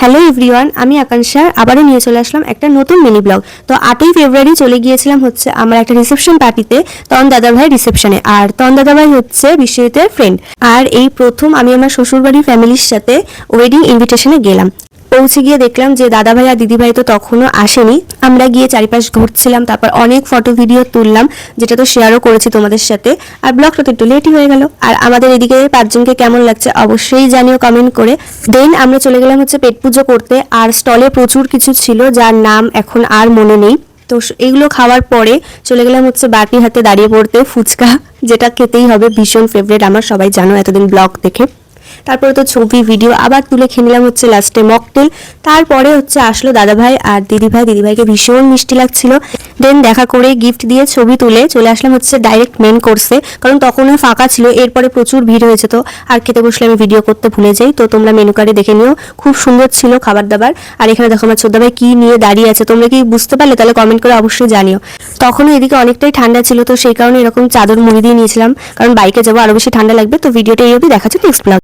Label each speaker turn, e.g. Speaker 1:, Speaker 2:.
Speaker 1: Hello everyone, আমি আকাঙ্ক্ষা আবারও নিয়ে চলে আসলাম একটা নতুন মিনি ব্লগ। তো 8ই ফেব্রুয়ারি চলে গিয়েছিলাম হচ্ছে আমার একটা রিসেপশন পার্টিতে, তন দাদাভাই রিসেপশনে। আর তন দাদাভাই হচ্ছে বিশ্বজিতের ফ্রেন্ড। আর এই প্রথম আমি আমার শ্বশুরবাড়ির ফ্যামিলির সাথে ওয়েডিং ইনভিটেশনে গেলাম। পৌঁছে গিয়ে দেখলাম যে দাদাভাই আর দিদিভাই তো তখনও আসেনি। আমরা গিয়ে চারিপাশ ঘুরছিলাম, তারপর অনেক ফটো ভিডিও তুললাম, যেটা তো শেয়ারও করেছি তোমাদের সাথে। আর ব্লগটা তো একটু লেটই হয়ে গেল। আর আমাদের এদিকে 5 জনকে কেমন লাগছে অবশ্যই জানিও কমেন্ট করে। দেন আমরা চলে গেলাম হচ্ছে পেট পুজো করতে। আর স্টলে প্রচুর কিছু ছিল যার নাম এখন আর মনে নেই। তো এগুলো খাওয়ার পরে চলে গেলাম হচ্ছে বাটির হাতে দাঁড়িয়ে পড়তে ফুচকা, যেটা খেতেই হবে, ভীষণ ফেভারিট আমার, সবাই জানো এতদিন ব্লগ দেখে। তারপরে তো ছবি ভিডিও আবার তুলে খেয়ে নিলাম হচ্ছে লাস্টে মকটেল। তারপরে হচ্ছে আসলো দাদাভাই আর দিদিভাই। দিদিভাইকে ভীষণ মিষ্টি লাগছিল। দেন দেখা করে গিফট দিয়ে ছবি তুলে চলে আসলাম হচ্ছে ডাইরেক্ট মেন কোর্সে, কারণ তখনও ফাঁকা ছিল। এরপরে প্রচুর ভিড় হয়েছে, তো আর খেতে বসলে আমি ভিডিও করতে ভুলে যাই। তো তোমরা মেনু কার্ডে দেখে নিও, খুব সুন্দর ছিল খাবার দাবার। আর এখানে দেখো আমার ছোটদাভাই কি নিয়ে দাঁড়িয়ে আছে, তোমরা কি বুঝতে পারলে? তাহলে কমেন্ট করে অবশ্যই জানিও। তখনও এদিকে অনেকটাই ঠান্ডা ছিল, তো সেই কারণে এরকম চাদর মুড়ি দিয়ে নিয়েছিলাম, কারণ বাইকে যাবো, আরো বেশি ঠান্ডা লাগবে। তো ভিডিওটা এই অবধি, দেখা হচ্ছে নেক্সট ব্লগ।